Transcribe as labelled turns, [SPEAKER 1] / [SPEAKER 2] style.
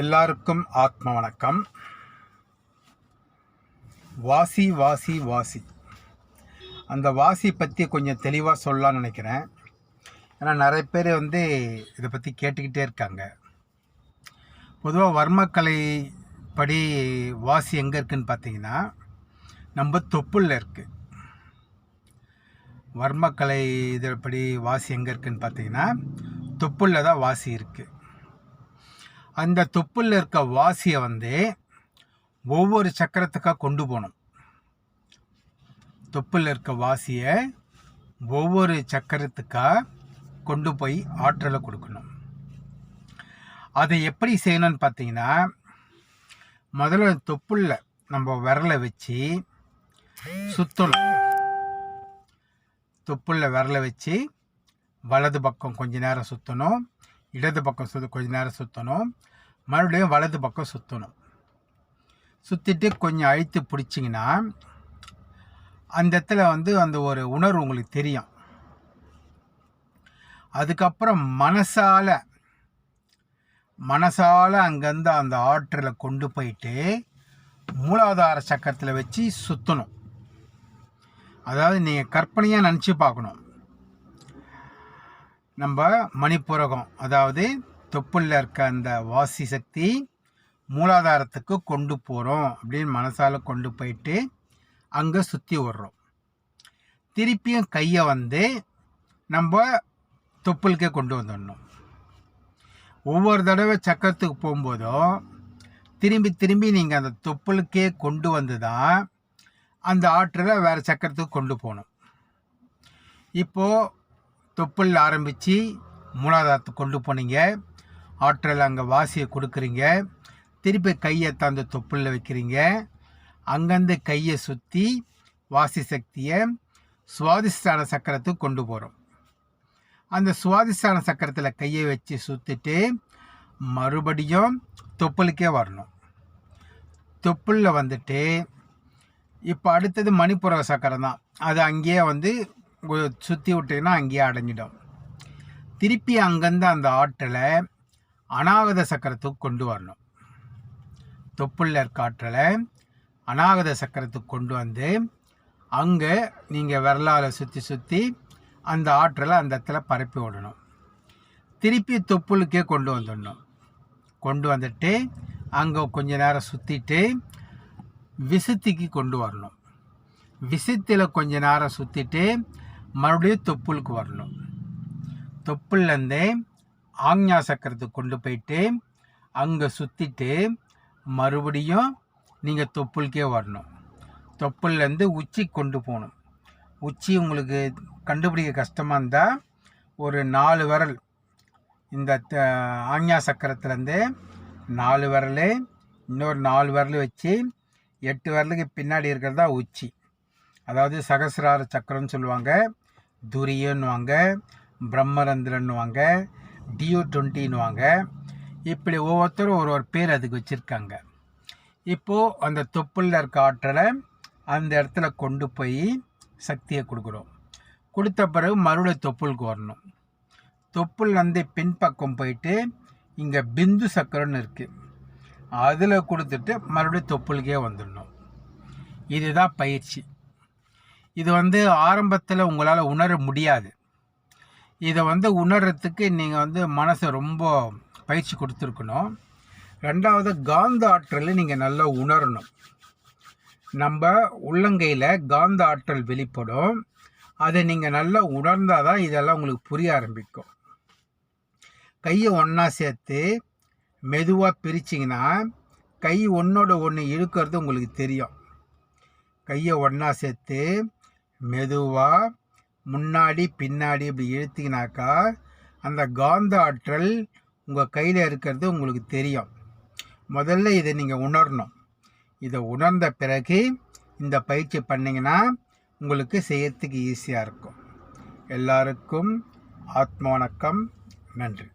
[SPEAKER 1] எல்லாருக்கும் ஆத்ம வணக்கம். வாசி வாசி வாசி, அந்த வாசி பற்றி கொஞ்சம் தெளிவாக சொல்லலாம்னு நினைக்கிறேன். ஏன்னா நிறைய பேர் இதை பற்றி கேட்டுக்கிட்டே இருக்காங்க. பொதுவாக வர்மக்கலை படி வாசி எங்கே இருக்குதுன்னு பார்த்தீங்கன்னா நம்ம தொப்புளில் இருக்குது. வர்மக்கலை இதப்படி வாசி எங்கே இருக்குதுன்னு பார்த்தீங்கன்னா தொப்புளில் தான் வாசி இருக்குது. அந்த தொப்புளில் இருக்க வாசியை ஒவ்வொரு சக்கரத்துக்காக கொண்டு போகணும். தொப்புளில் இருக்க வாசியை ஒவ்வொரு சக்கரத்துக்காக கொண்டு போய் ஆற்றலை கொடுக்கணும். அதை எப்படி செய்யணும்னு பார்த்தீங்கன்னா, முதல்ல தொப்புளில் நம்ம விரலை வச்சு சுற்றணும். தொப்புளில் விரலை வச்சு வலது பக்கம் கொஞ்ச நேரம் சுற்றணும், இடது பக்கம் கொஞ்ச நேரம் சுற்றணும், மறுபடியும் வலது பக்கம் சுற்றணும். சுற்றிட்டு கொஞ்சம் அழுத்தி பிடிச்சிங்கன்னா அந்த இடத்துல அந்த ஒரு உணர்வு உங்களுக்கு தெரியும். அதுக்கப்புறம் மனசால் அங்கேருந்து அந்த ஆற்றலை கொண்டு போயிட்டு மூலாதார சக்கரத்தில் வச்சு சுற்றணும். அதாவது நீங்கள் கற்பனையாக நினச்சி பார்க்கணும். நம்ம மணிப்புரகம், அதாவது தொப்புளில் இருக்க அந்த வாசி சக்தி மூலாதாரத்துக்கு கொண்டு போகிறோம் அப்படின்னு மனசால் கொண்டு போயிட்டு அங்கே சுற்றி விடுறோம். திருப்பியும் கையை நம்ம தொப்புளுக்கே கொண்டு வந்துடணும். ஒவ்வொரு தடவை சக்கரத்துக்கு போகும்போதும் திரும்பி நீங்கள் அந்த தொப்புளுக்கே கொண்டு வந்து தான் அந்த ஆற்றலை வேறு சக்கரத்துக்கு கொண்டு போகணும். இப்போது தொப்புளில் ஆரம்பித்து மூலாதாரத்துக்கு கொண்டு போனீங்க, ஆற்றல் அங்கே வாசியை கொடுக்குறீங்க, திருப்பி கையை தந்து தொப்புளில் வைக்கிறீங்க, அங்கேருந்து கையை சுற்றி வாசி சக்தியை சுவாதிஷ்டான சக்கரத்துக்கு கொண்டு போகிறோம். அந்த சுவாதிஷ்டான சக்கரத்தில் கையை வச்சு சுற்றிட்டு மறுபடியும் தொப்புளுக்கே வரணும். தொப்புளில் இப்போ அடுத்தது மணிப்புரக சக்கரம் தான். அது அங்கேயே சுற்றி விட்டிங்கன்னா அங்கேயே அடைஞ்சிடும். திருப்பி அங்கேருந்து அந்த ஆற்றலை அநாகத சக்கரத்துக்கு கொண்டு வரணும். தொப்புளில் இருக்க ஆற்றலை அநாகத சக்கரத்துக்கு கொண்டு அங்கே நீங்கள் விரலால் சுற்றி அந்த ஆற்றலை அந்த இடத்துல பரப்பி விடணும். திருப்பி தொப்புளுக்கே கொண்டு வந்துடணும். கொண்டு வந்துட்டு அங்கே கொஞ்ச நேரம் சுற்றிட்டு விசுத்திக்கு கொண்டு வரணும். விசுத்தில் கொஞ்ச நேரம் சுற்றிட்டு மறுபடியும் தொப்புளுக்கு வரணும். தொப்புள்லேருந்தே ஆக்ஞா சக்கரத்துக்கு கொண்டு போயிட்டு அங்கே சுற்றிட்டு மறுபடியும் நீங்கள் தொப்புளுக்கே வரணும். தொப்புள்லேருந்து உச்சி கொண்டு போகணும். உச்சி உங்களுக்கு கண்டுபிடிக்க கஷ்டமாக இருந்தால் ஒரு 4 விரல், இந்த ஆக்ஞா சக்கரத்துலேருந்து 4 விரல், இன்னொரு 4 விரல் வச்சு 8 விரலுக்கு பின்னாடி இருக்கிறதா உச்சி. அதாவது சகசிரார சக்கரம்னு சொல்லுவாங்க, துரியன்னுவாங்க, பிரம்மரந்திரன்னுவாங்க, DO20ன்னுவாங்க. இப்படி ஒவ்வொருத்தரும் ஒரு பேர் அதுக்கு வச்சுருக்காங்க. இப்போது அந்த தொப்புளில் இருக்க ஆற்றலை அந்த இடத்துல கொண்டு போய் சக்தியை கொடுக்குறோம். கொடுத்த பிறகு மறுபடியும் தொப்புளுக்கு வரணும். தொப்புள் பின்பக்கம் போயிட்டு இங்கே பிந்து சக்கரம்னு இருக்குது, அதில் கொடுத்துட்டு மறுபடியும் தொப்புளுக்கே வந்துடணும். இதுதான் பயிற்சி. இது ஆரம்பத்தில் உங்களால் உணர முடியாது. இதை உணர்றதுக்கு நீங்கள் மனசை ரொம்ப பயிற்சி கொடுத்துருக்கணும். ரெண்டாவது, காந்த ஆற்றலை நீங்கள் நல்லா உணரணும். நம்ம உள்ளங்கையில் காந்த ஆற்றல் வெளிப்படும். அதை நீங்கள் நல்லா உணர்ந்தால் தான் இதெல்லாம் உங்களுக்கு புரிய ஆரம்பிக்கும். கையை ஒன்றா சேர்த்து மெதுவாக பிரிச்சிங்கன்னா கை ஒன்றோட ஒன்று இழுக்கிறது உங்களுக்கு தெரியும். கையை ஒன்றா சேர்த்து மெதுவாக முன்னாடி பின்னாடி இப்படி இழுத்திங்கனாக்கா அந்த காந்த ஆற்றல் உங்கள் கையில் இருக்கிறது உங்களுக்கு தெரியும். முதல்ல இதை நீங்கள் உணரணும். இதை உணர்ந்த பிறகு இந்த பயிற்சி பண்ணிங்கன்னா உங்களுக்கு செய்யறதுக்கு ஈஸியாக இருக்கும். எல்லாருக்கும் ஆத்ம வணக்கம். நன்றி.